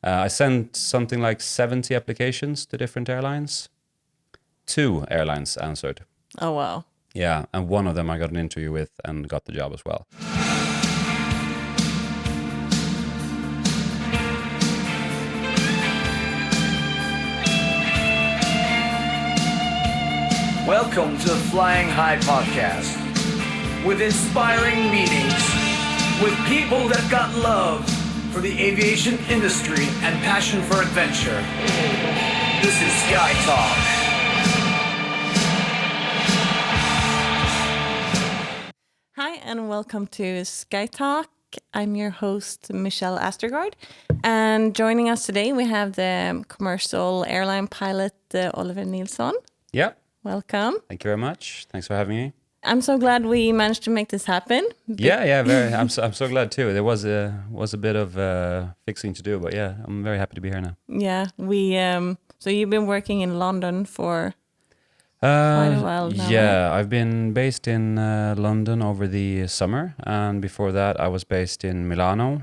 I sent something like 70 applications to different airlines. 2 airlines answered. Oh, wow. Yeah, and one of them I got an interview with and got the job as well. Welcome to the Flying High Podcast, with inspiring meetings with people that got love for the aviation industry and passion for adventure. This is Sky Talk. Hi, and welcome to Sky Talk. I'm your host, Michelle Astergaard. And joining us today, we have the commercial airline pilot, Oliver Nilsson. Yeah. Welcome. Thank you very much. Thanks for having me. I'm so glad we managed to make this happen. Yeah, very. I'm so glad too. There was a bit of fixing to do, but yeah, I'm very happy to be here now. Yeah, so you've been working in London for quite a while now. Yeah, I've been based in London over the summer, and before that I was based in Milano.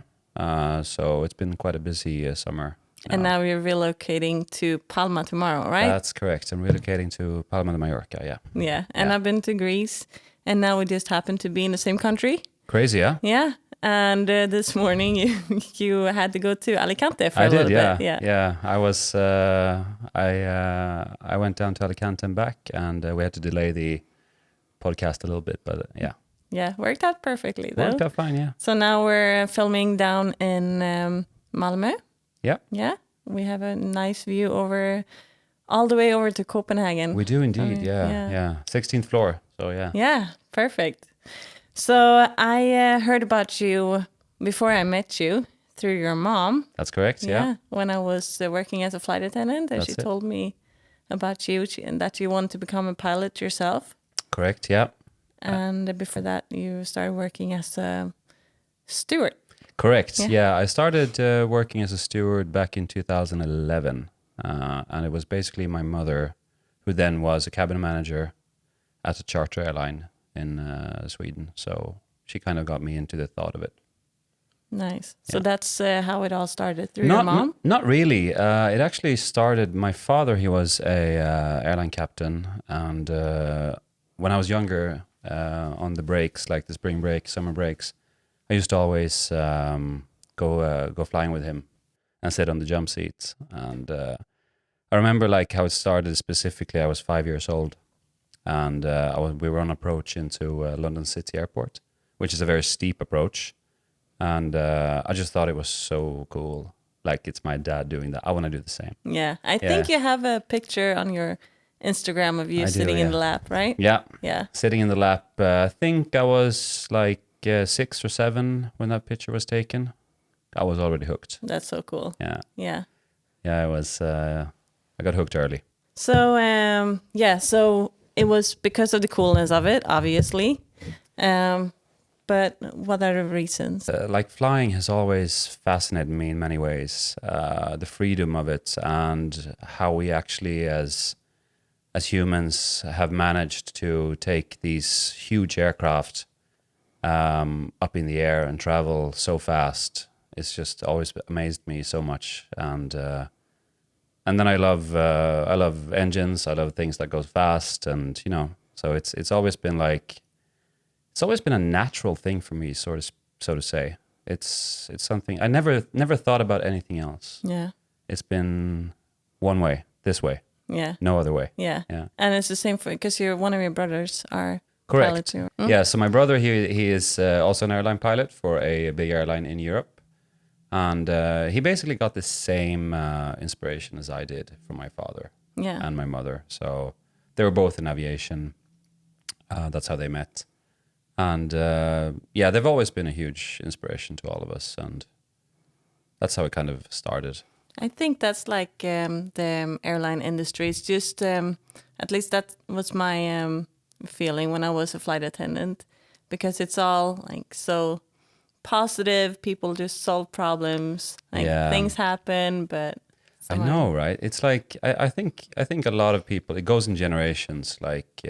So it's been quite a busy summer. And now you're relocating to Palma tomorrow, right? That's correct. I'm relocating to Palma de Mallorca, yeah. Yeah, and I've been to Greece, and now we just happen to be in the same country. Crazy, yeah? Yeah, and this morning you had to go to Alicante for a little bit. Yeah. I was, I went down to Alicante and back, and we had to delay the podcast a little bit, but yeah. Yeah, worked out perfectly though. Worked out fine, yeah. So now we're filming down in Malmö. Yeah. Yeah, we have a nice view all the way over to Copenhagen. We do indeed, yeah. 16th floor, so yeah. Yeah, perfect. So I heard about you before I met you through your mom. That's correct, yeah. When I was working as a flight attendant, and she told me about you and that you want to become a pilot yourself. Correct, yeah. And before that, you started working as a steward. Correct. Yeah, I started working as a steward back in 2011, and it was basically my mother, who then was a cabin manager at a charter airline in Sweden. So she kind of got me into the thought of it. Nice. So that's how it all started through your mom? Not really. It actually started. My father, he was a airline captain, and when I was younger, on the breaks, like the spring break, summer breaks, I used to always go flying with him and sit on the jump seats. And I remember like how it started specifically. I was 5 years old, and we were on approach into London City Airport, which is a very steep approach. And I just thought it was so cool. Like, it's my dad doing that. I want to do the same. Yeah, I think you have a picture on your Instagram of you sitting in the lap, right? Yeah. Yeah. Sitting in the lap. I think I was like 6 or 7 when that picture was taken. I was already hooked. That's so cool. Yeah. Yeah. Yeah, I was. I got hooked early. So so it was because of the coolness of it, obviously. But what are the reasons? Like, flying has always fascinated me in many ways. The freedom of it, and how we actually, as humans, have managed to take these huge aircraft up in the air and travel so fast. It's just always amazed me so much. And then I love engines. I love things that go fast, and so it's always been like, it's always been a natural thing for me, so to say. It's something I never thought about anything else. Yeah. It's been one way, this way. Yeah. No other way. Yeah. And it's the same because one of your brothers are correct. pilots too. Yeah. So my brother, he is also an airline pilot for a big airline in Europe, and he basically got the same inspiration as I did from my father and my mother. So they were both in aviation. That's how they met. And they've always been a huge inspiration to all of us, and that's how it kind of started. I think that's like the airline industry. It's just, at least that was my feeling when I was a flight attendant, because it's all like so positive. People just solve problems. Like things happen, but I know, right? It's like I think a lot of people. It goes in generations. Like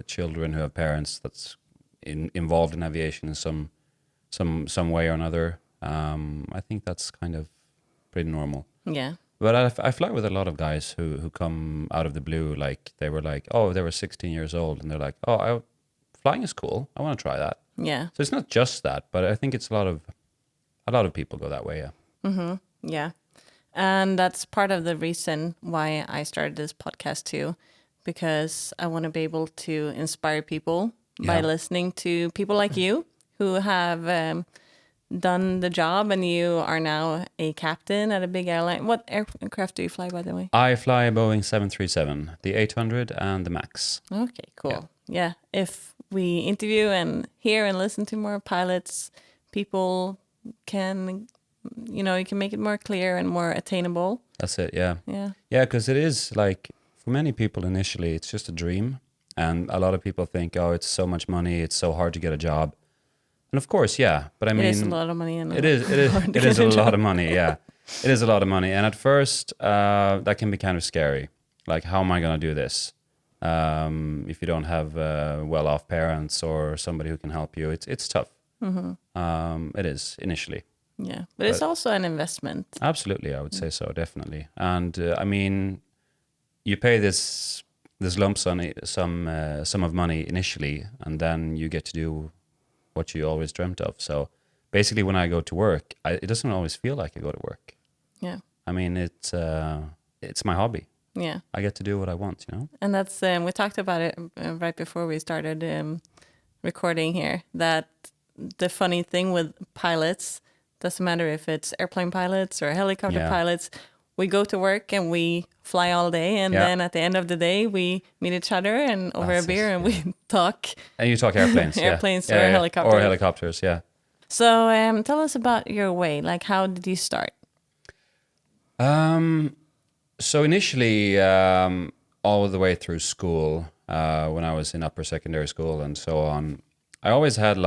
children who have parents that's involved in aviation in some way or another. I think that's kind of pretty normal. Yeah. But I fly with a lot of guys who come out of the blue. Like they were 16 years old, and they're like, oh, flying is cool. I want to try that. Yeah. So it's not just that, but I think it's a lot of people go that way. Yeah. Yeah. And that's part of the reason why I started this podcast too, because I want to be able to inspire people by Yeah. listening to people like you who have done the job, and you are now a captain at a big airline. What aircraft do you fly, by the way? I fly a Boeing 737, the 800 and the Max. Okay, cool. Yeah. If we interview and hear and listen to more pilots, people can, you can make it more clear and more attainable. That's it. Yeah. Yeah. Yeah, because it is like for many people initially, it's just a dream. And a lot of people think, oh, it's so much money, it's so hard to get a job. And of course, yeah. But I mean, It is a lot of money. And it is a lot of money. Yeah, it is a lot of money. And at first, that can be kind of scary. Like, how am I going to do this? If you don't have well-off parents or somebody who can help you, it's tough. It is initially. Yeah, but it's also an investment. Absolutely, I would say so, definitely. And I mean, you pay this lump sum of money initially, and then you get to do what you always dreamt of. So basically, when I go to work, it doesn't always feel like I go to work. Yeah. I mean, it's my hobby. Yeah. I get to do what I want, And that's we talked about it right before we started recording here. That the funny thing with pilots, doesn't matter if it's airplane pilots or helicopter pilots, we go to work and we fly all day, and then at the end of the day we meet each other and over a beer and we talk. And you talk airplanes, airplanes yeah. or helicopters. Or helicopters, yeah. So tell us about your way. Like, how did you start? So initially, all the way through school, when I was in upper secondary school and so on, I always had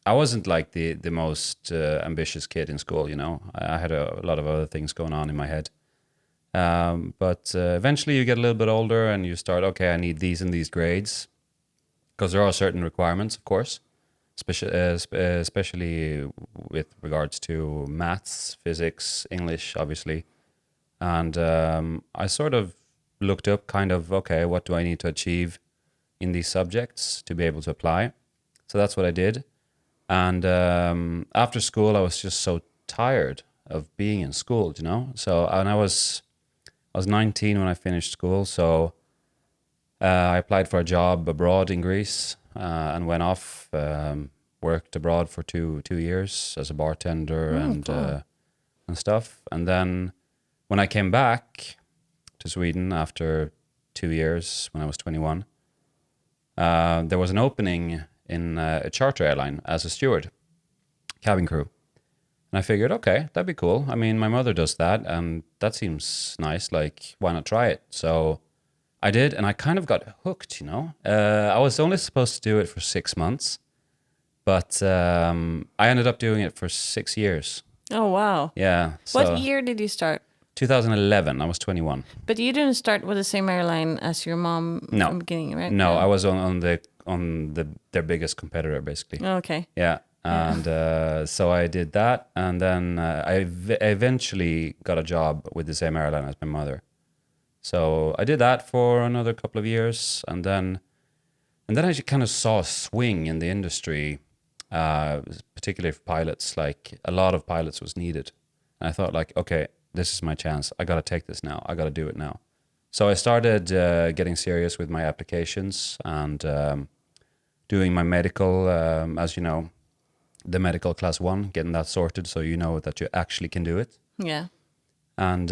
I wasn't like the most ambitious kid in school, I had a lot of other things going on in my head. But eventually you get a little bit older and you start, okay, I need these and these grades, because there are certain requirements, of course, especially with regards to maths, physics, English, obviously. And I sort of looked up okay, what do I need to achieve in these subjects to be able to apply? So that's what I did. And after school, I was just so tired of being in school, So, and I was 19 when I finished school. So I applied for a job abroad in Greece and went off, worked abroad for two years as a bartender and stuff. And then when I came back to Sweden after 2 years, when I was 21, there was an opening in a charter airline as a steward, cabin crew. And I figured, okay, that'd be cool. I mean, my mother does that, and that seems nice. Like, why not try it? So I did, and I kind of got hooked, I was only supposed to do it for 6 months, but I ended up doing it for 6 years. Oh, wow. Yeah. So What year did you start? 2011. I was 21. But you didn't start with the same airline as your mom No. from the beginning, right? No, I was on their biggest competitor, basically. Okay. Yeah. And so I did that, and then I eventually got a job with the same airline as my mother. So I did that for another couple of years, and then I kind of saw a swing in the industry, particularly for pilots. Like, a lot of pilots was needed, and I thought, like, okay, this is my chance. I got to take this now. I got to do it now. So I started getting serious with my applications and doing my medical, as you know, the medical class 1, getting that sorted so you know that you actually can do it. Yeah. And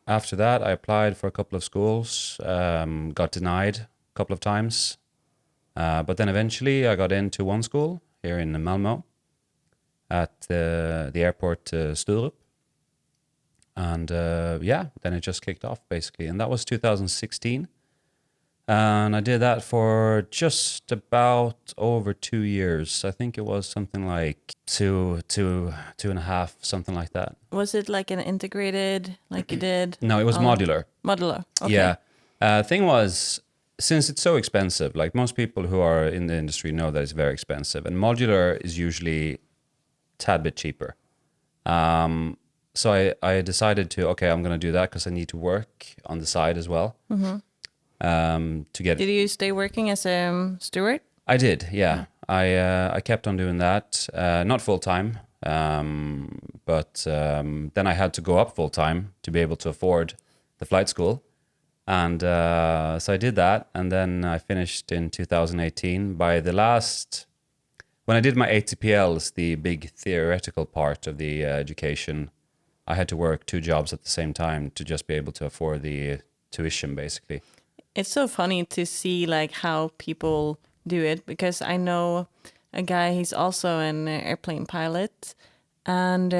after that, I applied for a couple of schools, got denied a couple of times. But then eventually I got into one school here in Malmö at the airport Sturup. And then it just kicked off, basically. And that was 2016. And I did that for just about over 2 years. I think it was something like two and a half, something like that. Was it like an integrated, like you did? No, it was modular. Modular. Okay. Yeah. Thing was, since it's so expensive, like most people who are in the industry know that it's very expensive. And modular is usually a tad bit cheaper. So I decided okay, I'm going to do that because I need to work on the side as well. To get. Did you stay working as a steward? I did, yeah. I kept on doing that, not full time, but then I had to go up full time to be able to afford the flight school, and so I did that, and then I finished in 2018. When I did my ATPLs, the big theoretical part of the education, I had to work 2 jobs at the same time to just be able to afford the tuition, basically. It's so funny to see like how people do it, because I know a guy, he's also an airplane pilot, and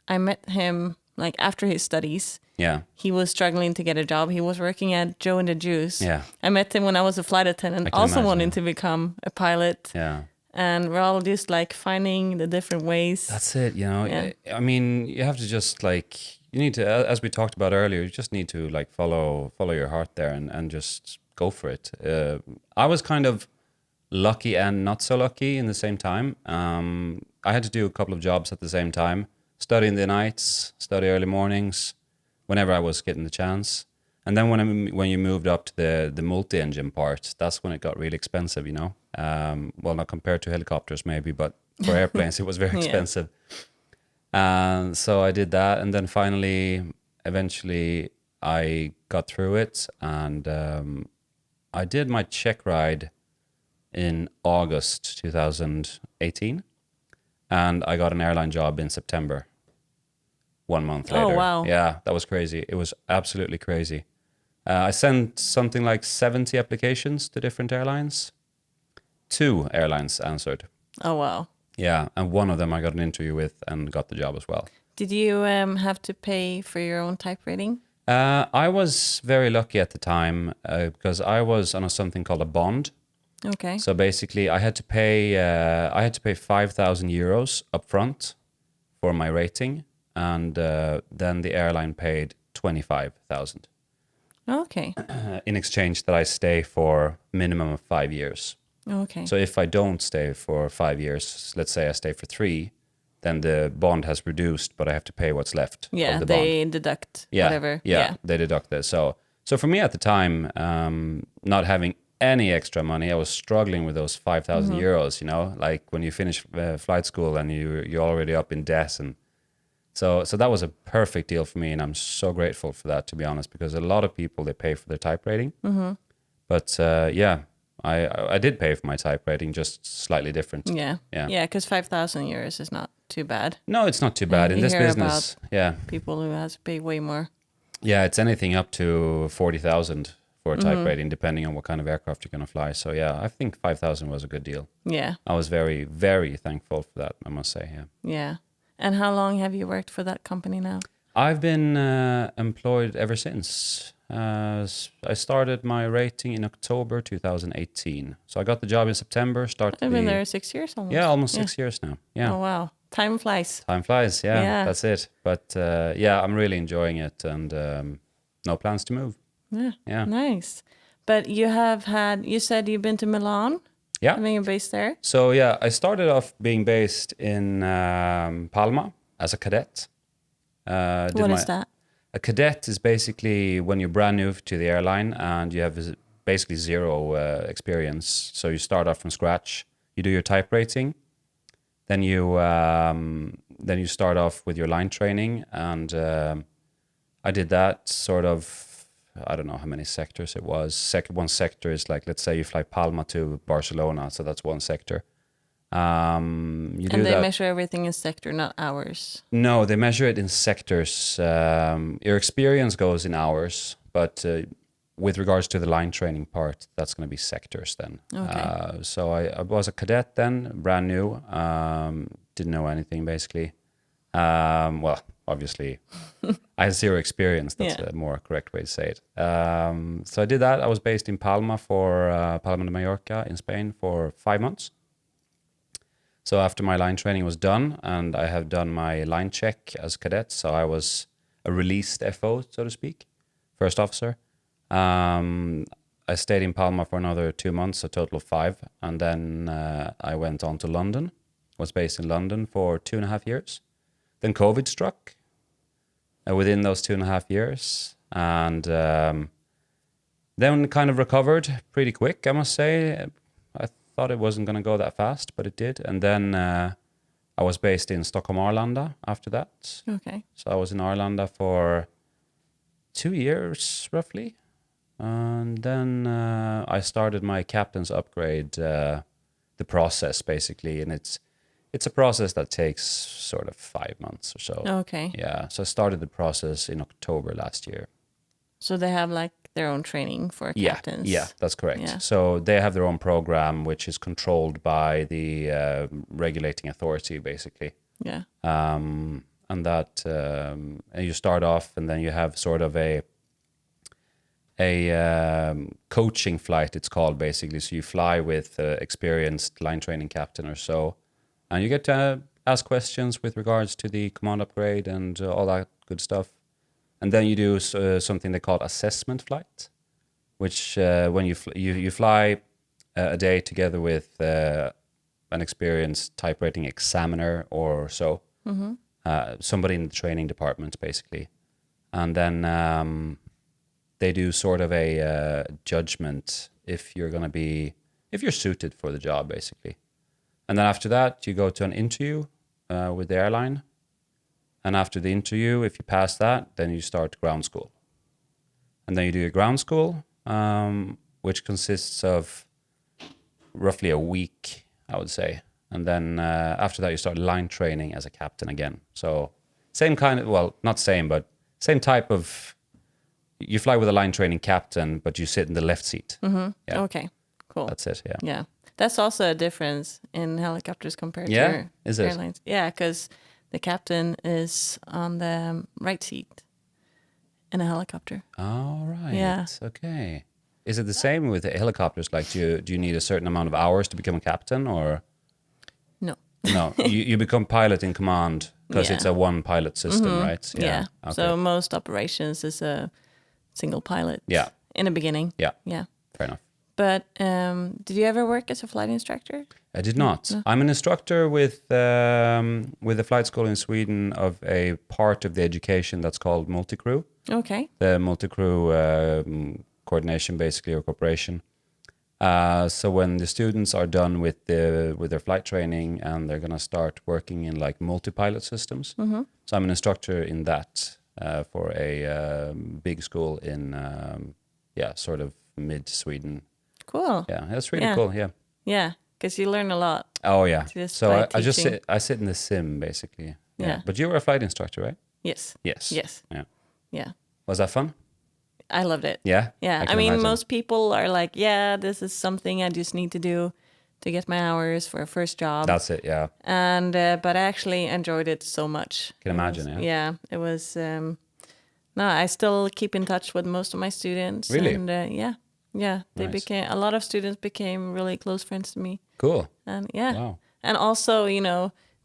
I met him like after his studies. Yeah. He was struggling to get a job. He was working at Joe and the Juice. Yeah. I met him when I was a flight attendant, I can also imagine. wanting to become a pilot. Yeah. And we're all just like finding the different ways. That's it, you know. Yeah. I mean, you have to just like, you need to, as we talked about earlier, you just need to like follow your heart there and just go for it. I was kind of lucky and not so lucky in the same time. I had to do a couple of jobs at the same time, study in the nights, study early mornings, whenever I was getting the chance. And then when you moved up to the multi-engine part, that's when it got really expensive, you know. Well, not compared to helicopters maybe, but for airplanes it was very Yeah. expensive. And so I did that, and then eventually I got through it, and I did my check ride in August 2018, and I got an airline job in September. 1 month later. Oh, wow. Yeah, that was crazy. It was absolutely crazy. I sent something like 70 applications to different airlines. 2 airlines answered. Oh, wow. Yeah, and one of them I got an interview with and got the job as well. Did you have to pay for your own type rating? I was very lucky at the time because I was on something called a bond. Okay. So basically, I had to pay 5,000 euros upfront for my rating, and then the airline paid 25,000 Okay. in exchange that I stay for minimum of 5 years. Okay. So if I don't stay for 5 years, let's say I stay for 3, then the bond has reduced, but I have to pay what's left yeah, of the bond. they deduct Yeah, whatever. yeah, they deduct it. So for me at the time, not having any extra money, I was struggling with those 5,000 euros. You know, like when you finish flight school and you're already up in debt, and so that was a perfect deal for me, and I'm so grateful for that, to be honest, because a lot of people, they pay for their type rating, but yeah. I did pay for my type rating, just slightly different. Yeah. Yeah. Yeah, because 5,000 euros is not too bad. No, it's not too bad in you this hear business. Yeah, People who has to pay way more. yeah, it's anything up to 40,000 for a type rating, depending on what kind of aircraft you're gonna fly. So yeah, I think 5,000 was a good deal. Yeah. I was very, very thankful for that, I must say. Yeah, Yeah. And how long have you worked for that company now? I've been employed ever since. I started my rating in October 2018, so I got the job in September. I've been there 6 years almost. Yeah, almost 6 years now. Yeah. Oh, wow. Time flies. Time flies, yeah, Yeah. that's it. But yeah, I'm really enjoying it, and no plans to move. Yeah. Yeah. Nice. But you said you've been to Milan? Yeah. I mean, you're based there? So yeah, I started off being based in Palma as a cadet. What is that? A cadet is basically when you're brand new to the airline and you have basically zero experience. So you start off from scratch. You do your type rating, then you start off with your line training, and I did that sort of. I don't know how many sectors it was. One sector is like, let's say you fly Palma to Barcelona, so that's one sector. You do And they that. measure everything in sector, not hours. No, they measure it in sectors. Your experience goes in hours, but with regards to the line training part, that's going to be sectors then. Okay. So I was a cadet then, brand new, didn't know anything basically. Well, obviously, I had zero experience. That's Yeah. a more correct way to say it. So I did that. I was based in Palma Palma de Mallorca in Spain for 5 months. So after my line training was done, and I have done my line check as cadet, so I was a released FO, so to speak, first officer. I stayed in Palma for another 2 months, a total of 5, and then I went on to London. Was based in London for 2.5 years. Then COVID struck within those 2.5 years, and then kind of recovered pretty quick, I must say. I thought it wasn't going to go that fast, but it did. And then I was based in Stockholm, Arlanda after that. Okay. So I was in Arlanda for 2 years, roughly. And then I started my captain's upgrade, the process, basically. And it's a process that takes sort of 5 months or so. Okay. Yeah, so I started the process in October last year. So they have like their own training for captains. Yeah, that's correct. Yeah. So they have their own program, which is controlled by the regulating authority, basically. Yeah. And that and you start off, and then you have sort of a coaching flight, it's called, basically. So you fly with experienced line training captain or so, and you get to ask questions with regards to the command upgrade and all that good stuff. And then you do something they call assessment flight, which when you fly a day together with an experienced type rating examiner or so, somebody in the training department, basically. And then they do sort of a judgment if you're suited for the job, basically. And then after that, you go to an interview with the airline. And after the interview, if you pass that, then you start ground school. And then you do your ground school, which consists of roughly a week, I would say. And then after that, you start line training as a captain again. So same kind of, well, not same, but same type of, you fly with a line training captain, but you sit in the left seat. Mm-hmm. Yeah. Okay, cool. That's it, yeah. Yeah. That's also a difference in helicopters compared Yeah? to Is it? airlines. Yeah, because the captain is on the right seat in a helicopter. All right. Yeah. Okay. Is it the same with the helicopters? Like, do you need a certain amount of hours to become a captain, or No. no? you become pilot in command because it's Yeah. a one pilot system, right? Yeah. Okay. So most operations is a single pilot. Yeah. In the beginning. Yeah. Yeah. Fair enough. But did you ever work as a flight instructor? I did not. No. I'm an instructor with the flight school in Sweden of a part of the education that's called multi-crew. Okay. The multi-crew coordination, basically, or cooperation. So when the students are done with their flight training and they're gonna start working in like multi-pilot systems, so I'm an instructor in that for a big school in sort of mid Sweden. Cool. Yeah, that's really Yeah. cool. Yeah. Yeah, because you learn a lot. Oh yeah. Just So by I just teaching. sit in the sim, basically. Yeah. But you were a flight instructor, right? Yes. Yes. Yes. Yeah. Yeah. Was that fun? I loved it. Yeah. Yeah. can I mean, imagine. most people are like, yeah, this is something I just need to do to get my hours for a first job. That's it. Yeah. And but I actually enjoyed it so much. Can It imagine, was- yeah. Yeah, it was. No, I still keep in touch with most of my students. Really? And yeah, they Nice. became, a lot of students became really close friends to me. Cool. And yeah, Wow. and also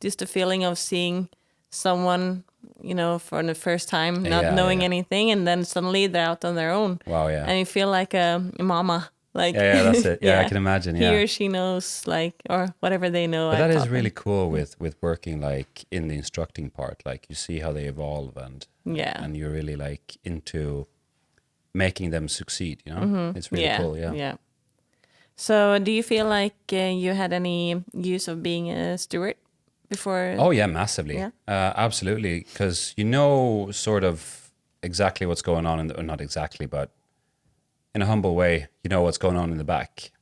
just the feeling of seeing someone for the first time, not Yeah, knowing yeah. anything, and then suddenly they're out on their own. Wow. Yeah. And you feel like a mama. Like Yeah, that's it. Yeah, I can imagine. he Yeah. or she knows, like, or whatever they know. But I that is taught them. really cool with working like in the instructing part. Like you see how they evolve Yeah. and you're really like into making them succeed. It's really cool. Yeah. So, do you feel like you had any use of being a steward before? Oh yeah, massively. Yeah. Absolutely, because sort of exactly what's going on or not exactly, but in a humble way, you know what's going on in the back.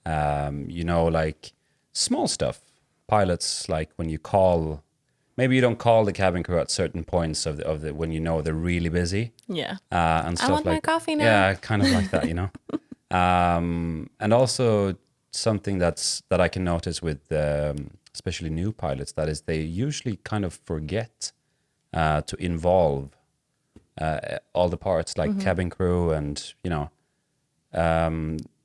Like small stuff. Pilots, like when you call, maybe you don't call the cabin crew at certain points of the when they're really busy. Yeah. And stuff want my like coffee now. Yeah, kind of like that, and also something that I can notice with especially new pilots, that is they usually kind of forget to involve all the parts, like cabin crew, and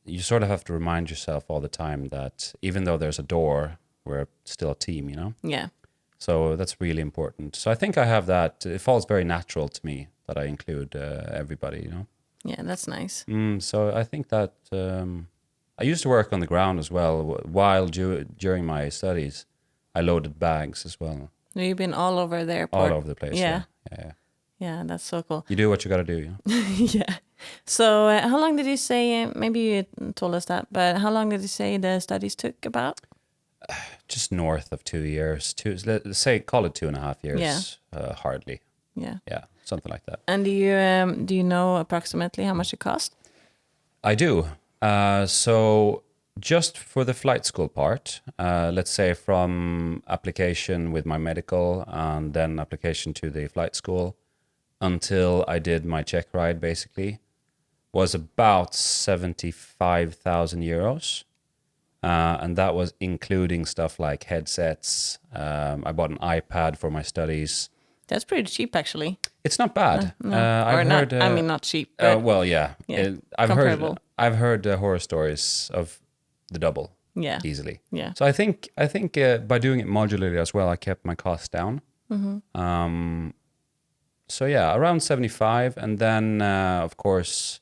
you sort of have to remind yourself all the time that even though there's a door, we're still a team, Yeah. So that's really important. So I think I have that. It falls very natural to me that I include everybody, Yeah, that's nice. So I think that I used to work on the ground as well while during my studies. I loaded bags as well. You've been all over the airport. all over the place. Yeah. Yeah. Yeah, that's so cool. You do what you got to do. You know? Yeah. So how long did you say, maybe you told us that, but how long did you say the studies took about? Just north of 2 years. Let's say, call it 2.5 years. Hardly. Yeah. Yeah, something like that. And do you know approximately how much it cost? I do. So just for the flight school part, let's say from application with my medical and then application to the flight school until I did my check ride, basically, was about 75,000 euros. And that was including stuff like headsets. I bought an iPad for my studies. That's pretty cheap, actually. It's not bad. No. I've Or heard. not, I mean, not cheap, but Well, yeah. yeah, I've comparable. heard. I've heard horror stories of the double yeah. easily. Yeah. So I think by doing it modularly as well, I kept my costs down. So yeah, around 75, and then of course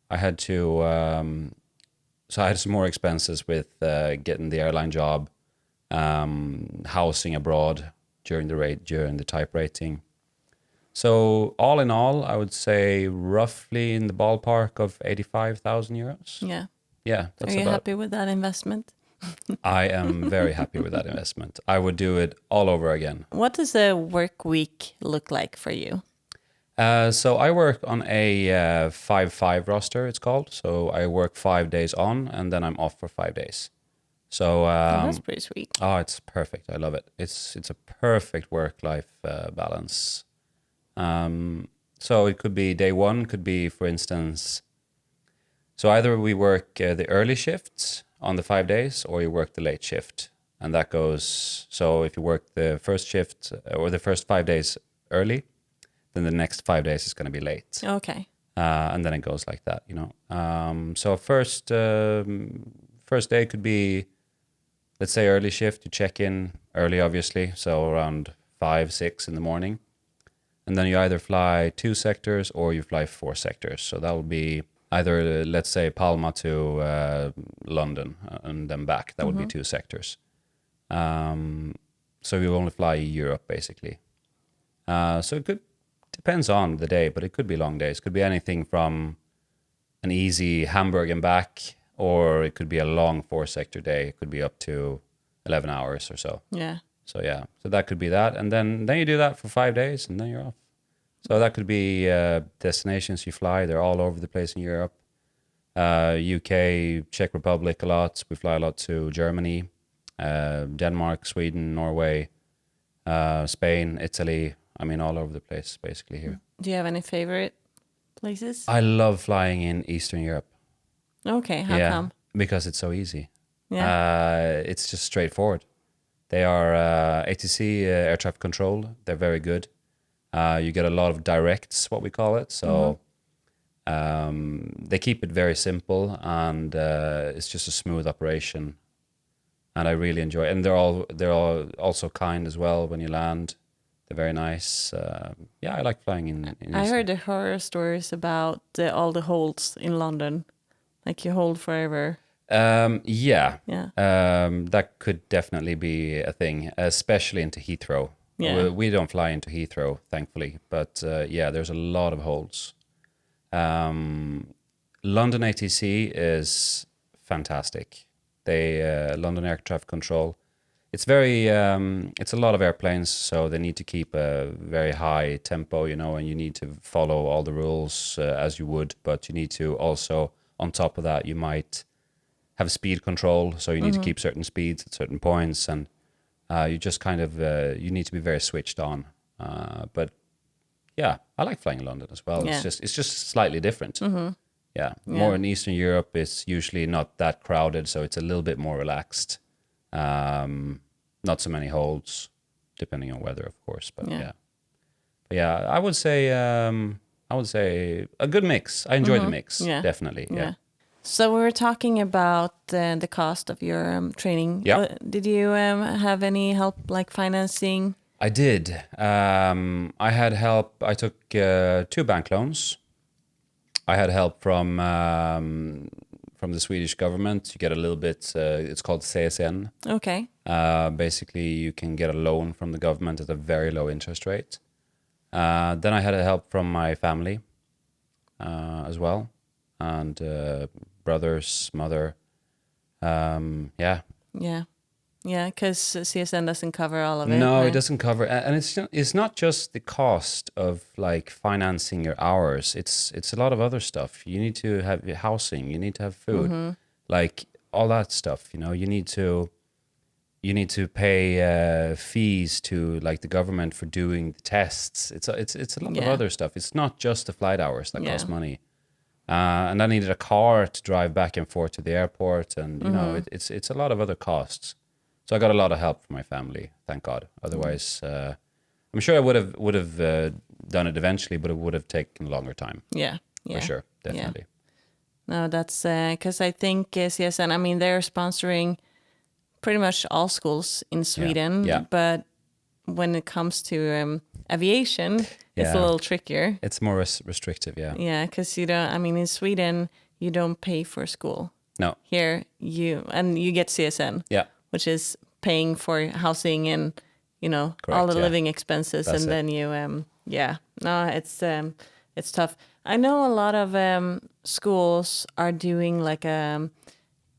I had to. So I had some more expenses with getting the airline job, housing abroad during the type rating. So all in all, I would say roughly in the ballpark of 85,000 euros. Yeah. Yeah, that's Are you about. happy with that investment? I am very happy with that investment. I would do it all over again. What does a work week look like for you? So I work on a 5-5 roster, it's called. So I work 5 days on, and then I'm off for 5 days. So That's pretty sweet. oh, it's perfect. I love it. It's a perfect work-life balance. So it could be day one, could be, for instance, so either we work the early shifts on the 5 days, or you work the late shift, and that goes. So if you work the first shift or the first 5 days early, then the next 5 days is going to be late, Okay. and then it goes like that, you know. So first day could be, let's say, early shift. You check in early, obviously, so around 5-6 in the morning. And then you either fly 2 sectors or you fly 4 sectors. So that will be either, let's say, Palma to London and then back. That would be 2 sectors. So you only fly Europe, basically. So it depends on the day, but it could be long days. It could be anything from an easy Hamburg and back, or it could be a long 4-sector day. It could be up to 11 hours or so. Yeah. So yeah, so that could be that, and then you do that for 5 days, and then you're off. So that could be destinations you fly. They're all over the place in Europe, UK, Czech Republic a lot. We fly a lot to Germany, Denmark, Sweden, Norway, Spain, Italy. I mean, all over the place, basically here. Do you have any favorite places? I love flying in Eastern Europe. Okay. How come? Because it's so easy. Yeah. It's just straightforward. They are ATC, air traffic control. They're very good. You get a lot of directs, what we call it. So they keep it very simple, and it's just a smooth operation. And I really enjoy it. And they're all also kind as well when you land. They're very nice. Yeah, I like flying in I heard the horror stories about all the holds in London. Like you hold forever. Yeah. Yeah. That could definitely be a thing, especially into Heathrow. Yeah. We don't fly into Heathrow, thankfully, but yeah, there's a lot of holds. London ATC is fantastic. London Air Traffic Control. It's it's a lot of airplanes, so they need to keep a very high tempo, you know, and you need to follow all the rules as you would, but you need to also, on top of that, you might have speed control, so you need to keep certain speeds at certain points, and you just kind of you need to be very switched on. But yeah, I like flying in London as well. Yeah. It's just slightly different. Yeah, more in Eastern Europe, it's usually not that crowded, so it's a little bit more relaxed. Not so many holds, depending on weather, of course. But Yeah. I would say a good mix. I enjoy the mix, Yeah. definitely. Yeah. So we were talking about the cost of your training. Yeah. Did you have any help, like financing? I did. I had help. I took 2 bank loans. I had help from from the Swedish government. You get a little bit. It's called CSN. Okay. Basically, you can get a loan from the government at a very low interest rate. Then I had help from my family as well, and brothers, mother. Yeah. Yeah. Yeah, because CSN doesn't cover all of it. No, right? it doesn't cover, and it's not just the cost of like financing your hours. It's a lot of other stuff. You need to have your housing. You need to have food, like all that stuff. You need to pay fees to like the government for doing the tests. It's a lot of Yeah. other stuff. It's not just the flight hours that cost Yeah. money. And I needed a car to drive back and forth to the airport, and it's a lot of other costs. So I got a lot of help from my family, thank God. Otherwise, I'm sure I would have done it eventually, but it would have taken a longer time Yeah. Yeah. for sure, definitely. No, that's because I think CSN, I mean, they're sponsoring pretty much all schools in Sweden. Yeah. But when it comes to aviation, it's Yeah. a little trickier. It's more restrictive, yeah. Yeah, because you don't, I mean, in Sweden, you don't pay for school. No, Here, you get CSN, yeah, which is paying for housing and, all Correct, the yeah. living expenses. That's and it. then you, no, it's tough. I know a lot of schools are doing like a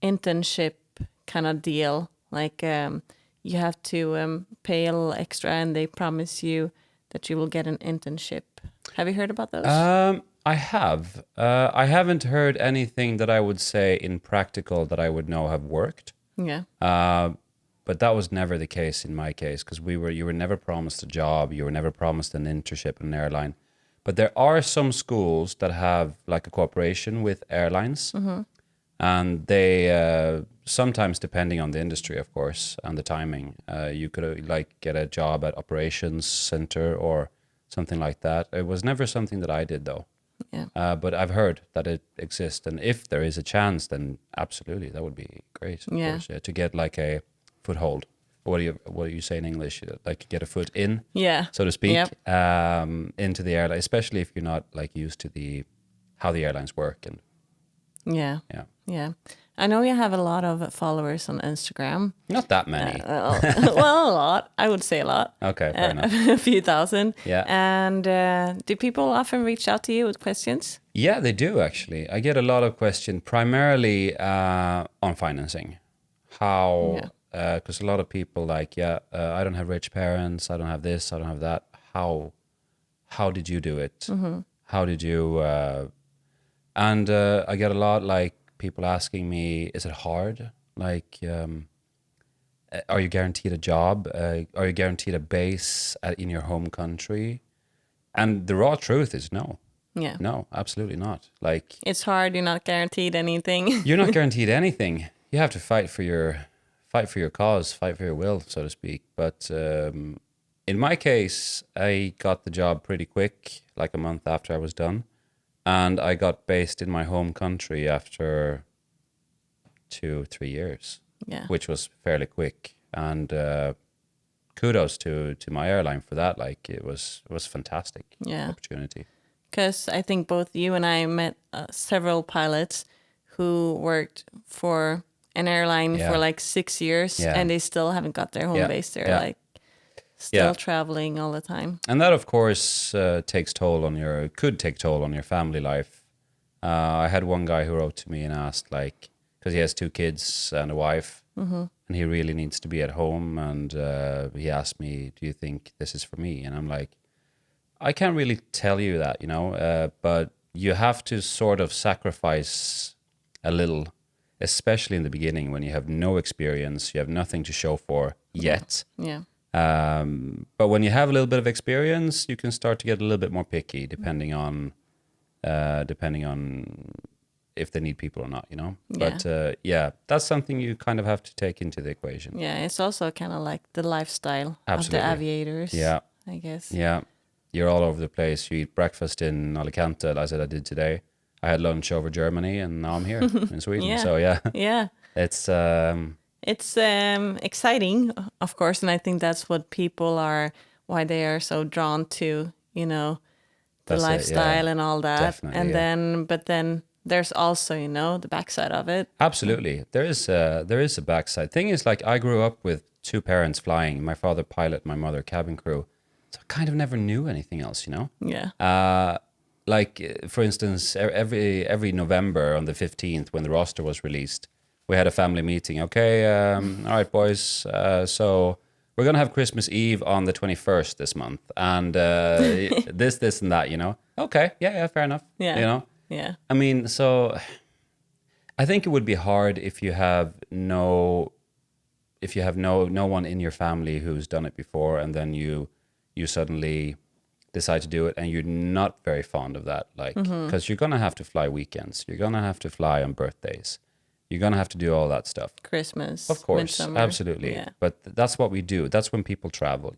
internship kind of deal. Like you have to pay a little extra, and they promise you that you will get an internship. Have you heard about those? I have. I haven't heard anything that I would say in practical that I would know have worked. Yeah. But that was never the case in my case, because you were never promised a job. You were never promised an internship in an airline. But there are some schools that have like a cooperation with airlines, and they sometimes, depending on the industry, of course, and the timing, you could like get a job at operations center or something like that. It was never something that I did though. Yeah. But I've heard that it exists, and if there is a chance, then absolutely that would be great. Of Yeah. course, to get like a foothold. What do you say in English? Like get a foot in, Yeah. so to speak, Yep. into the airline, especially if you're not like used to how the airlines work. And Yeah. yeah, Yeah. I know you have a lot of followers on Instagram. not that many. Well, a lot. I would say a lot. Okay, fair enough. A few thousand. Yeah. And do people often reach out to you with questions? Yeah, they do actually. I get a lot of questions, primarily on financing. How? Because a lot of people like, I don't have rich parents. I don't have this. I don't have that. How did you do it? How did you? And I get a lot like people asking me, is it hard? Like, are you guaranteed a job? Are you guaranteed a base in your home country? And the raw truth is no. Yeah. No, absolutely not. Like, It's hard. You're not guaranteed anything. you're not guaranteed anything. You have to fight for your cause, fight for your will, so to speak. But in my case, I got the job pretty quick, like a month after I was done, and I got based in my home country after 2-3 years, Yeah. which was fairly quick. And kudos to my airline for that. Like it was fantastic Yeah. opportunity. Because I think both you and I met several pilots who worked for an airline Yeah. for like 6 years, Yeah. and they still haven't got their home Yeah. base. They're Yeah. like still Yeah. traveling all the time. And that, of course, could take toll on your family life. I had one guy who wrote to me and asked, like, because he has 2 kids and a wife, and he really needs to be at home. And he asked me, "Do you think this is for me?" And I'm like, I can't really tell you that, but you have to sort of sacrifice a little, especially in the beginning when you have no experience, you have nothing to show for yet. Yeah. But when you have a little bit of experience, you can start to get a little bit more picky, depending on if they need people or not, But that's something you kind of have to take into the equation. Yeah. It's also kind of like the lifestyle Absolutely. of the aviators. Yeah. I guess. Yeah, you're all over the place. You eat breakfast in Alicante, as I did today. I had lunch over Germany, and now I'm here in Sweden. Yeah. So yeah, Yeah. it's It's exciting, of course, and I think that's what people why they are so drawn to, the That's it, lifestyle yeah. and all that. Definitely, And yeah. but then there's also, the backside of it. Absolutely. There is a backside. Thing is, like, I grew up with two parents flying. My father pilot, my mother cabin crew. So I kind of never knew anything else, Yeah. For instance, every November on the 15th, when the roster was released, we had a family meeting. Okay, all right, boys. So we're gonna have Christmas Eve on the 21st this month, and this, and that. Okay, yeah, fair enough. Yeah. Yeah. I mean, so I think it would be hard if you have no one in your family who's done it before, and then you suddenly decide to do it, and you're not very fond of that, like, because you're gonna have to fly weekends, you're gonna have to fly on birthdays, you're gonna have to do all that stuff. Christmas, of course, midsummer. absolutely. Yeah. But that's what we do. That's when people travel,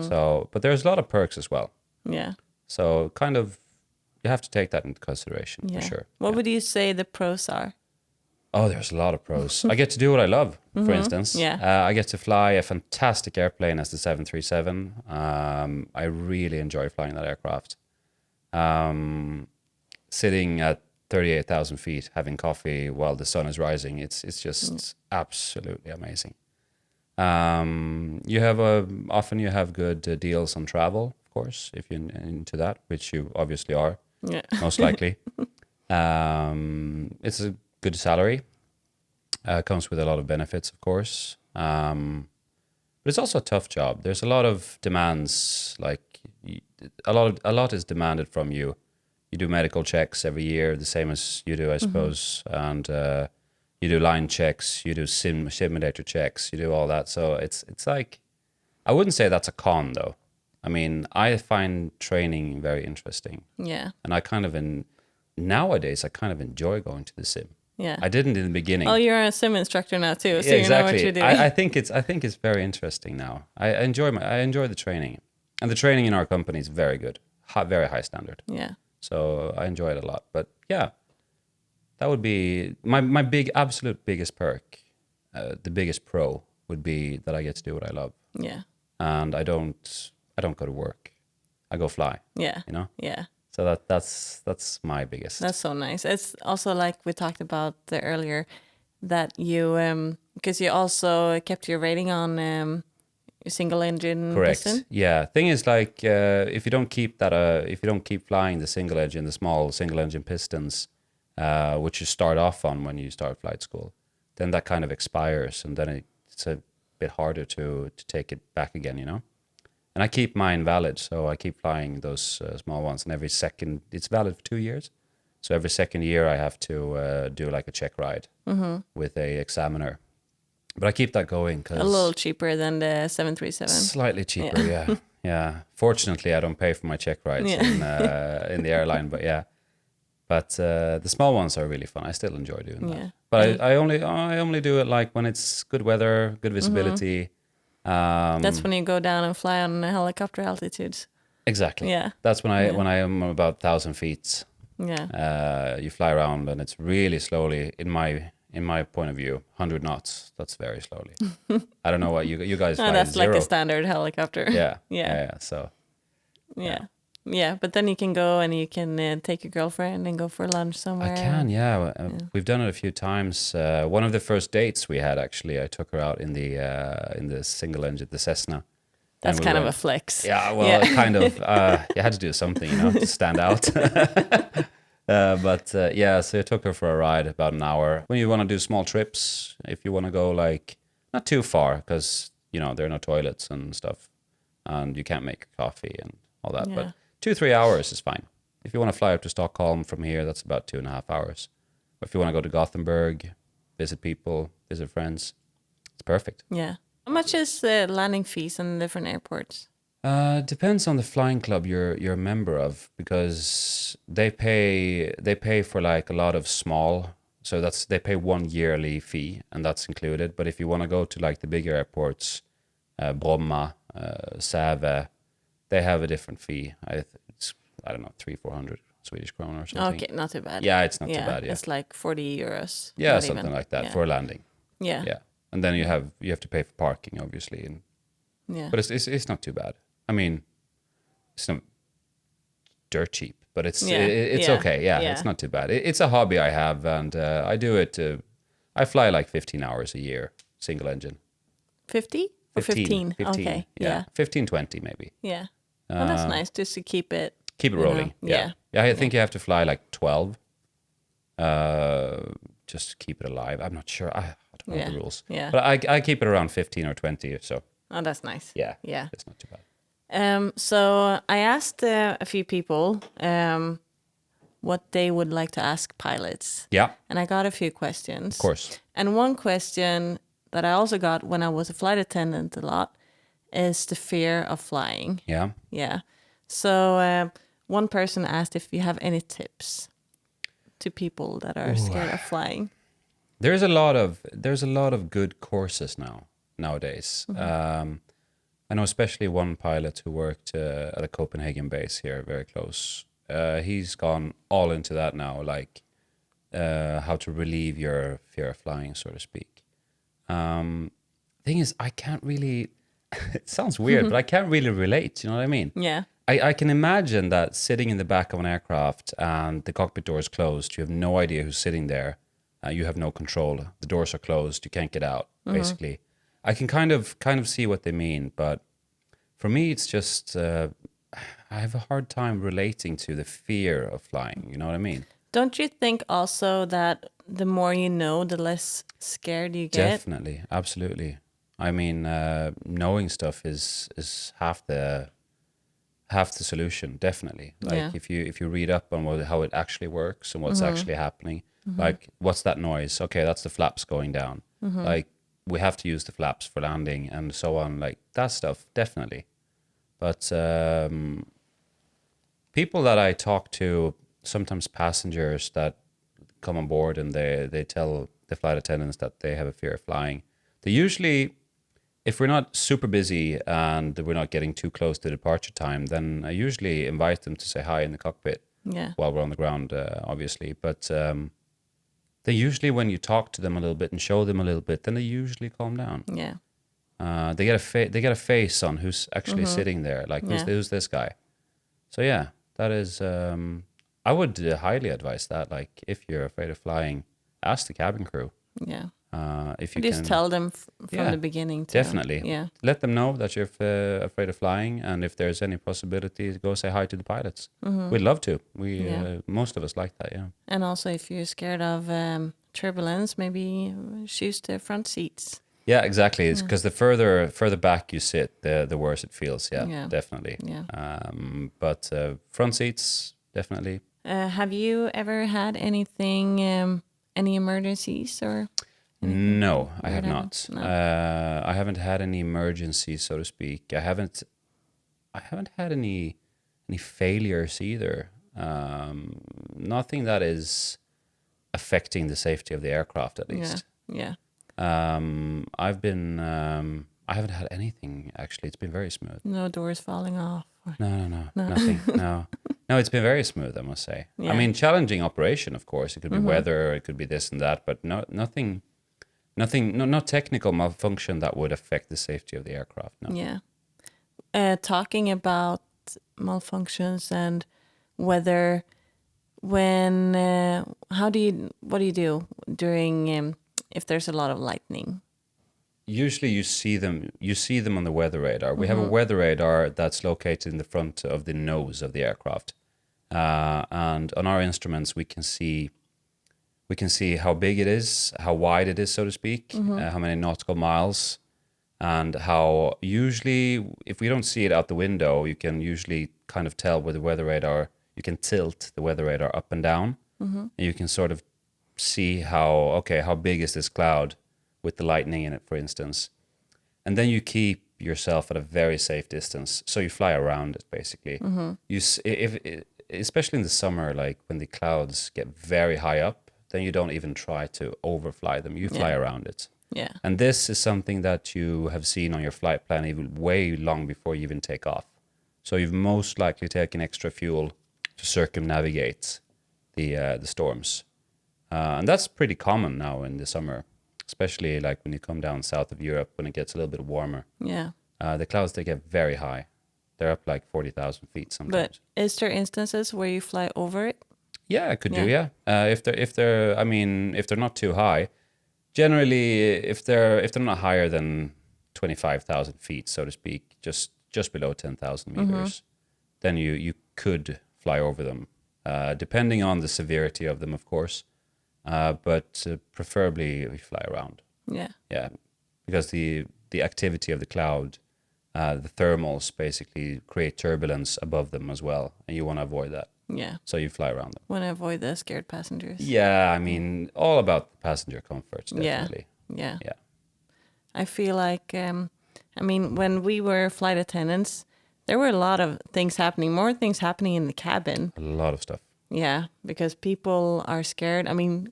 So, but there's a lot of perks as well. Yeah. So, kind of, you have to take that into consideration Yeah. for sure. What would you say the pros are? Oh, there's a lot of pros. I get to do what I love, for instance. Yeah. I get to fly a fantastic airplane as the 737. I really enjoy flying that aircraft. Sitting at 38,000 feet, having coffee while the sun is rising, it's just absolutely amazing. Often you have good deals on travel, of course, if you're into that, which you obviously are, most likely. It's a good salary. Comes with a lot of benefits, of course. But it's also a tough job. There's a lot of demands. Like a lot is demanded from you. You do medical checks every year, the same as you do, I suppose, and you do line checks. You do simulator checks. You do all that. So it's like, I wouldn't say that's a con though. I mean, I find training very interesting. Yeah. And nowadays I kind of enjoy going to the sim. Yeah. I didn't in the beginning. Oh, you're a sim instructor now too, so Yeah, you know what exactly. you're doing. I think it's very interesting now. I enjoy the training, and the training in our company is very good, very high standard. Yeah. So I enjoy it a lot. But yeah, that would be my absolute biggest perk. The biggest pro would be that I get to do what I love, Yeah. and I don't go to work. I go fly. Yeah. Yeah. So that's my biggest. That's so nice. It's also like we talked about earlier, that you because you also kept your rating on your single engine Correct. piston. Yeah. Thing is, like, if you don't keep flying the single engine, the small single engine pistons, which you start off on when you start flight school, then that kind of expires, and then it's a bit harder to take it back again, And I keep mine valid, so I keep flying those small ones, and every second, it's valid for 2 years. So every second year I have to do like a check ride with a examiner. But I keep that going because A little cheaper than the 737. slightly cheaper, yeah. Yeah. Fortunately, I don't pay for my check rides in the airline, but yeah. But the small ones are really fun. I still enjoy doing that. Yeah. But I only do it like when it's good weather, good visibility. That's when you go down and fly on helicopter altitudes. Exactly. Yeah. That's when I am about 1,000 feet. Yeah. You fly around, and it's really slowly. In my point of view, 100 knots. That's very slowly. I don't know what you guys fly. That's zero. like a standard helicopter. Yeah. Yeah. So. Yeah. But then you can go and you can take your girlfriend and go for lunch somewhere. I can, yeah. We've done it a few times. One of the first dates we had, actually, I took her out in the single engine, the Cessna. That's kind of a flex. Yeah, well, kind of. You had to do something, to stand out. So I took her for a ride about an hour. When you want to do small trips, if you want to go like not too far, because there are no toilets and stuff, and you can't make coffee and all that. Yeah. But 2-3 hours is fine. If you want to fly up to Stockholm from here, that's about 2.5 hours. Or if you want to go to Gothenburg, visit people, visit friends, it's perfect. Yeah. How much is the landing fees in different airports? Depends on the flying club you're a member of, because they pay for like a lot of small, so they pay 1 yearly fee, and that's included. But if you want to go to like the bigger airports, Bromma, Säve, they have a different fee. I don't know, 300-400 Swedish kronor or something. Okay, not too bad. Yeah, it's not too bad. Yeah, It's like 40 euros. yeah, not something even. like that Yeah. for a landing. Yeah. Yeah, and then you have to pay for parking, obviously, Yeah. but it's not too bad. I mean, it's not dirt cheap. but it's Yeah, it's yeah, okay. Yeah, yeah. it's not too bad. It's a hobby I have, and I do it. I fly like 15 hours a year, single engine. 50 or 15? 15, Okay. yeah. Yeah. 15, 20 maybe. Yeah. Well, that's nice just to keep it. Keep it you know, rolling. Yeah. I think you have to fly like 12 just to keep it alive. I'm not sure. I don't know the rules. Yeah. But I keep it around 15 or 20 or so. Oh, that's nice. Yeah. Yeah. It's not too bad. So I asked a few people what they would like to ask pilots. Yeah. And I got a few questions. Of course. And one question that I also got when I was a flight attendant a lot is the fear of flying. Yeah. Yeah. So one person asked if you have any tips to people that are scared of flying. There's a lot of good courses nowadays. I know especially one pilot who worked at a Copenhagen base here, very close. He's gone all into that now, like how to relieve your fear of flying, so to speak. Thing is, I can't really. It sounds weird, but I can't really relate. You know what I mean? Yeah. I can imagine that sitting in the back of an aircraft and the cockpit door is closed. You have no idea who's sitting there. You have no control. The doors are closed. You can't get out. Basically, I can kind of see what they mean, but for me, it's just I have a hard time relating to the fear of flying. You know what I mean? Don't you think also that the more you know, the less scared you get? Definitely, absolutely. I mean, knowing stuff is half the solution. Definitely, like if you read up on how it actually works and what's actually happening, like what's that noise? Okay, that's the flaps going down. Like we have to use the flaps for landing and so on. Like that stuff, definitely. But people that I talk to, sometimes passengers that come on board and they tell the flight attendants that they have a fear of flying. They usually, if we're not super busy and we're not getting too close to departure time, then I usually invite them to say hi in the cockpit while we're on the ground, obviously. But they usually, when you talk to them a little bit and show them a little bit, then they usually calm down. Yeah. They get a face on who's actually sitting there, like who's this guy. So yeah, that is. I would highly advise that. Like, if you're afraid of flying, ask the cabin crew. Yeah. If you Just can, tell them from the beginning. Definitely. Yeah. Let them know that you're afraid of flying, and if there's any possibility, go say hi to the pilots. We'd love to. Most of us like that. Yeah. And also, if you're scared of turbulence, maybe choose the front seats. Yeah, exactly. It's because the further back you sit, the worse it feels. Yeah. Definitely. Yeah. But front seats, definitely. Have you ever had anything, any emergencies or? No, I have Weird not. No. I haven't had any emergencies, so to speak. I haven't had any failures either. Nothing that is affecting the safety of the aircraft, at least. Yeah. I've been. I haven't had anything actually. It's been very smooth. No doors falling off. No, nothing. No, it's been very smooth, I must say. Yeah. I mean, challenging operation, of course. It could be weather, it could be this and that, but nothing, no technical malfunction that would affect the safety of the aircraft. No. Yeah. Talking about malfunctions and weather, what do you do during if there's a lot of lightning? Usually you see them on the weather radar. We have a weather radar that's located in the front of the nose of the aircraft. And on our instruments, we can see how big it is, how wide it is, so to speak, how many nautical miles, and how usually, if we don't see it out the window, you can usually kind of tell with the weather radar, you can tilt the weather radar up and down, and you can sort of see how big is this cloud with the lightning in it, for instance. And then you keep yourself at a very safe distance. So you fly around it, basically. Especially in the summer, like when the clouds get very high up, then you don't even try to overfly them. You fly around it. Yeah. And this is something that you have seen on your flight plan even way long before you even take off. So you've most likely taken extra fuel to circumnavigate the storms. And that's pretty common now in the summer, especially like when you come down south of Europe when it gets a little bit warmer. Yeah. The clouds, they get very high. They're up like 40,000 feet sometimes. But is there instances where you fly over it? Yeah, I could do. Yeah, if they're, I mean, if they're not too high. Generally, if they're not higher than 25,000 feet, so to speak, just below 10,000 meters, then you could fly over them, depending on the severity of them, of course. But preferably we fly around. Yeah. Yeah, because the activity of the cloud, the thermals basically create turbulence above them as well, and you want to avoid that. Yeah. So you fly around them. Want to avoid the scared passengers. Yeah, I mean, all about the passenger comfort, definitely. Yeah. Yeah. I feel like, I mean, when we were flight attendants, there were a lot of things happening, more things happening in the cabin. A lot of stuff. Yeah, because people are scared. I mean,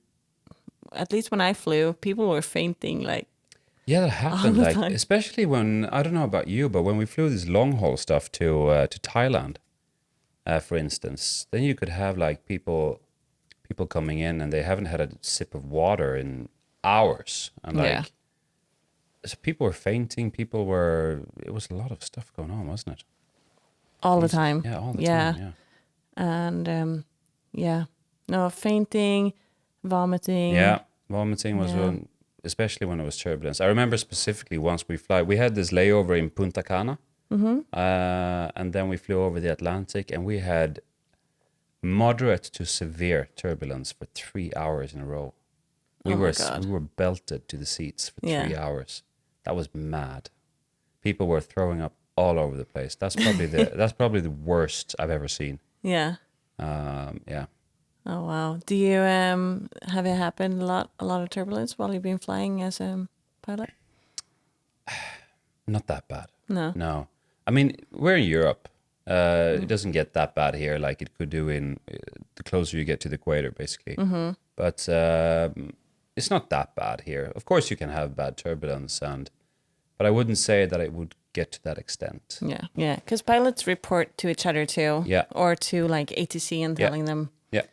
at least when I flew, people were fainting. Like, Yeah, that happened. the Like, time. especially when, I don't know about you, but when we flew this long haul stuff to Thailand, for instance, then you could have like people coming in and they haven't had a sip of water in hours, and like, Yeah. so people were fainting. It was a lot of stuff going on, wasn't it? all the Jesus. time. Yeah, all the time. Yeah. And yeah, no, fainting, vomiting. Yeah, vomiting was Yeah. one, especially when it was turbulence. I remember specifically once we had this layover in Punta Cana, and then we flew over the Atlantic, and we had moderate to severe turbulence for 3 hours in a row. Oh my God. We were belted to the seats for Yeah. 3 hours. That was mad. People were throwing up all over the place. That's probably the worst I've ever seen. Yeah. Yeah. Oh wow. Do you have it happened a lot of turbulence while you've been flying as a pilot? Not that bad. No. No. I mean, we're in Europe. It doesn't get that bad here like it could do in the closer you get to the equator, basically. But it's not that bad here. Of course, you can have bad turbulence, but I wouldn't say that it would get to that extent. Yeah. Yeah. Because pilots report to each other too. Yeah. Or to like ATC and Yeah. telling them. Yeah.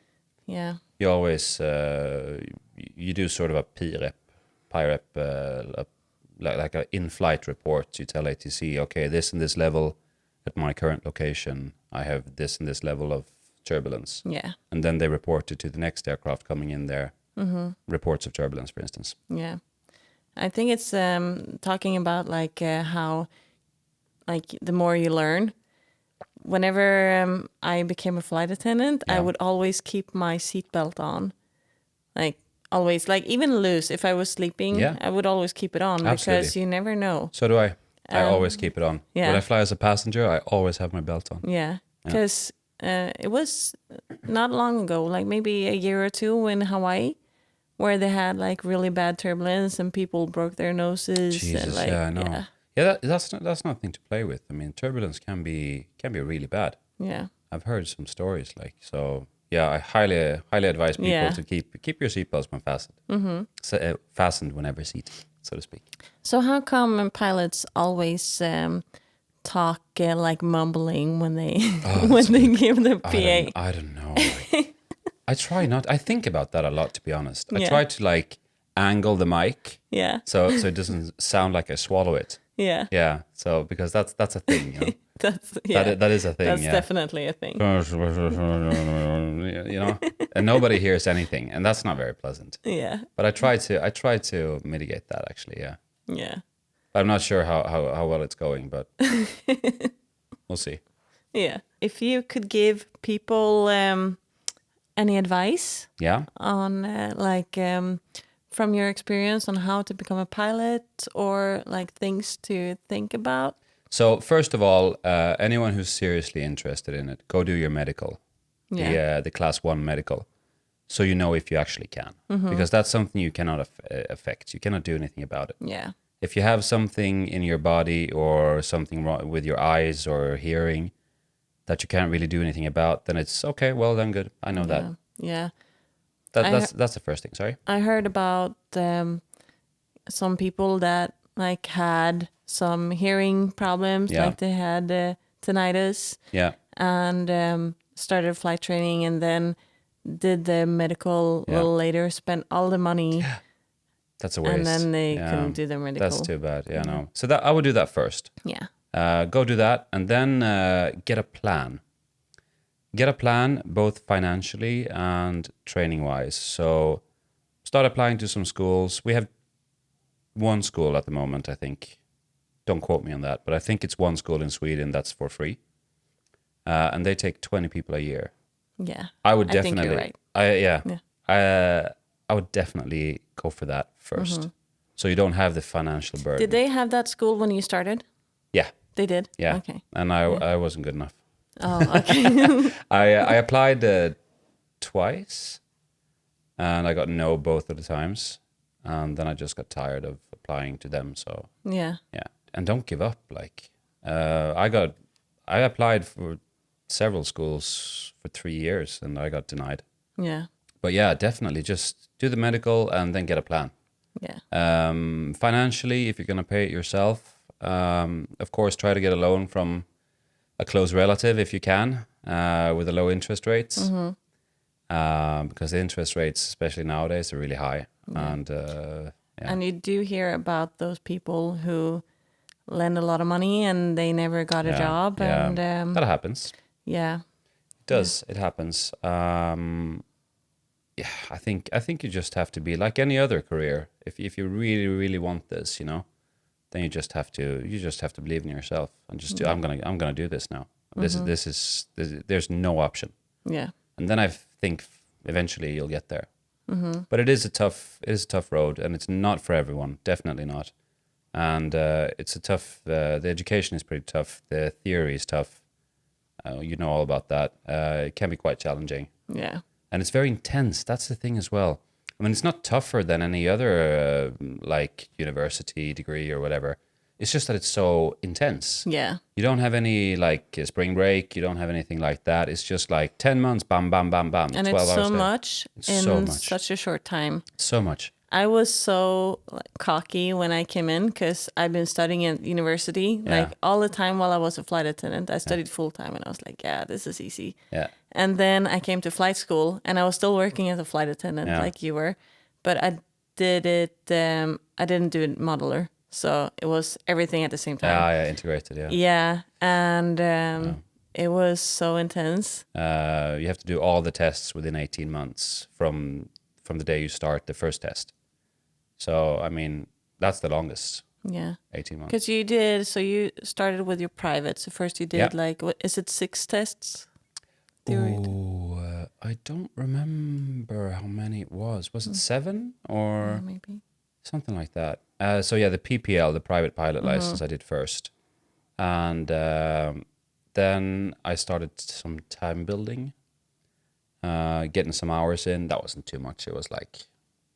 Yeah. You always you do sort of a PIREP, like a in-flight report. You tell ATC, okay, this and this level at my current location, I have this and this level of turbulence. Yeah. And then they report it to the next aircraft coming in there. Reports of turbulence, for instance. Yeah. I think it's talking about like how like the more you learn. Whenever I became a flight attendant, I would always keep my seatbelt on. Like always, like even loose. If I was sleeping, Yeah. I would always keep it on because Absolutely. you never know. So do I. I always keep it on. yeah. When I fly as a passenger, I always have my belt on. Yeah, because it was not long ago, like maybe a year or two in Hawaii, where they had like really bad turbulence and people broke their noses. Jesus, and, like, yeah, I know. Yeah, that's nothing to play with. I mean, turbulence can be really bad. Yeah. I've heard some stories like so. Yeah, I highly advise people to keep your seatbelts when fastened. Fastened whenever seated, so to speak. So how come pilots always talk like mumbling when they when they give the PA? I don't know. Like, I try not. I think about that a lot, to be honest. I Yeah. try to like angle the mic Yeah. so it doesn't sound like I swallow it. Yeah. Yeah. So because that's a thing, you know. That's That is a thing. That's yeah. definitely a thing. You know, and nobody hears anything, and that's not very pleasant. Yeah. But I try to mitigate that actually. Yeah. Yeah. I'm not sure how well it's going, but we'll see. Yeah. If you could give people any advice Yeah. on from your experience on how to become a pilot or like things to think about. So first of all, anyone who's seriously interested in it, go do your medical, the class 1 medical, so you know if you actually can, because that's something you cannot affect. You cannot do anything about it. Yeah. If you have something in your body or something wrong with your eyes or hearing that you can't really do anything about, then it's okay. Well, then good. I know that. Yeah. That's the first thing. Sorry. I heard about some people that like had some hearing problems, Yeah. like they had tinnitus, Yeah. and started flight training, and then did the medical a little later, spent all the money, That's a waste. and then they Yeah. couldn't do their medical. That's too bad. Yeah, no. So that I would do that first. Yeah. Go do that, and then get a plan. Get a plan both financially and training wise. So start applying to some schools. We have one school at the moment, I think. Don't quote me on that, but I think it's one school in Sweden that's for free. And they take 20 people a year. Yeah. I would I think definitely. you're right. I would definitely go for that first. So you don't have the financial burden. Did they have that school when you started? Yeah. They did? Yeah. Okay. And I wasn't good enough. Oh, okay. I applied twice, and I got no both of the times, and then I just got tired of applying to them. So Yeah. and don't give up. Like I applied for several schools for 3 years, and I got denied. Yeah. But yeah, definitely just do the medical and then get a plan. Yeah. Financially, if you're gonna pay it yourself, of course, try to get a loan from a close relative if you can, with the low interest rates, because the interest rates, especially nowadays, are really high. And And you do hear about those people who lend a lot of money and they never got a job. And that happens. yeah. It does. It happens. I think you just have to be like any other career. If you really really want this, then you just have to believe in yourself and just do. I'm gonna do this now. This is there's no option. Yeah. And then I think eventually you'll get there. But it is a tough road, and it's not for everyone. Definitely not. And it's a tough. The education is pretty tough. The theory is tough. You know all about that. It can be quite challenging, Yeah. and it's very intense. That's the thing as well. I mean, it's not tougher than any other like university degree or whatever. It's just that it's so intense. Yeah. You don't have any like spring break. You don't have anything like that. It's just like 10 months, bam, bam, bam, bam. And 12 it's so hours a day. much in so much. such a short time. So much. I was so cocky when I came in because I've been studying at university like all the time while I was a flight attendant. I studied full time and I was like, yeah, this is easy. Yeah. And then I came to flight school and I was still working as a flight attendant like you were, but I did it. I didn't do it modeler, so it was everything at the same time. Yeah, integrated. Yeah. Yeah, and it was so intense. You have to do all the tests within 18 months from the day you start the first test. So I mean, that's the longest. Yeah. 18 months. Because you started with your private. So first you did like, what is it, 6 tests? I don't remember how many it was. Was it 7 or maybe something like that? So yeah, the PPL, the private pilot license, I did first, and then I started some time building, getting some hours in. That wasn't too much. It was like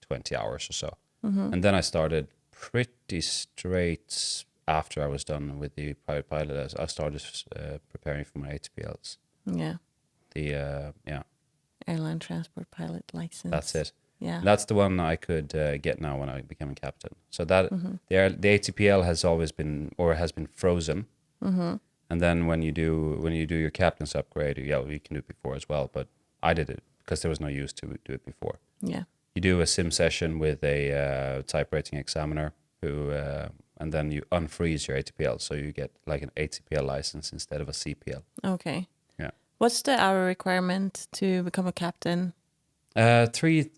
20 hours or so, and then I started pretty straight after I was done with the private pilot. I started preparing for my ATPLs. Yeah. The Airline transport pilot license. That's it. Yeah. That's the one I could get now when I became a captain. So that the ATPL has always been has been frozen. And then when you do your captain's upgrade, you can do it before as well. But I did it because there was no use to do it before. Yeah. You do a sim session with a type rating examiner who, and then you unfreeze your ATPL, so you get like an ATPL license instead of a CPL. Okay. Yeah. What's the hour requirement to become a captain? 3.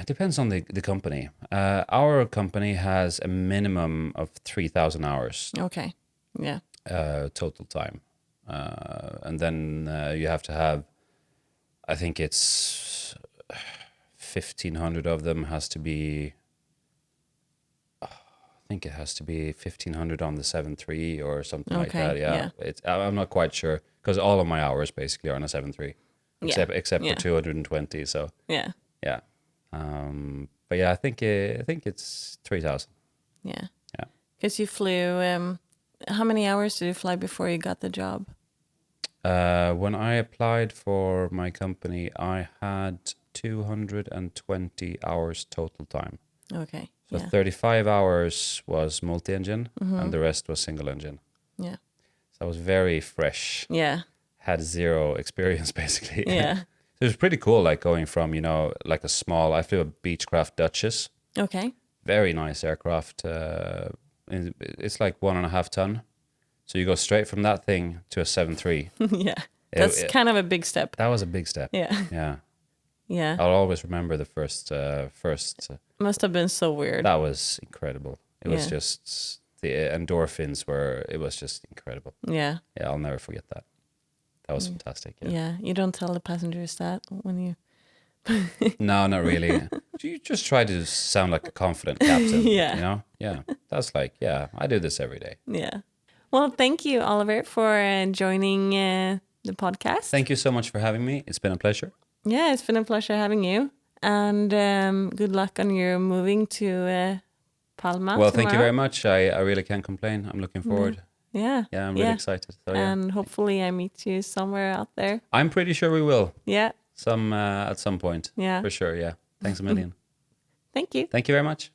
Depends on the company. Our company has a minimum of 3,000 hours. Okay. Yeah. Total time, and then you have to have. I think it's 1,500 of them has to be. I think it has to be 1,500 on the 7.3 or something like that. Yeah. I'm not quite sure because all of my hours basically are on a 7.3. Except for 220. So yeah. But yeah, I think it's 3,000. Yeah. Yeah. Because you flew. How many hours did you fly before you got the job? When I applied for my company, I had 220 hours total time. Okay. So 35 hours was multi-engine, and the rest was single engine. Yeah. So I was very fresh. Yeah. Had 0 experience basically. Yeah. It was pretty cool, like going from, like I flew a Beechcraft Duchess. Okay. Very nice aircraft. It's like 1.5 ton. So you go straight from that thing to a 7.3. Yeah. That's kind of a big step. That was a big step. Yeah. Yeah. Yeah. I'll always remember the first. Must have been so weird. That was incredible. It was Yeah. just the endorphins were. It was just incredible. Yeah. Yeah, I'll never forget that. That was fantastic. Yeah. Yeah. You don't tell the passengers that when you. No, not really. You just try to sound like a confident captain. Yeah. You know. Yeah. That's like, yeah, I do this every day. Yeah. Well, thank you, Oliver, for joining the podcast. Thank you so much for having me. It's been a pleasure. Yeah, it's been a pleasure having you. And good luck on your moving to Palma. Well, thank you tomorrow. very much. I really can't complain. I'm looking forward. Yeah. Yeah, I'm really excited. So, yeah. And hopefully I meet you somewhere out there. I'm pretty sure we will. Yeah. At some point. Yeah. For sure, yeah. Thanks a million. Thank you. Thank you very much.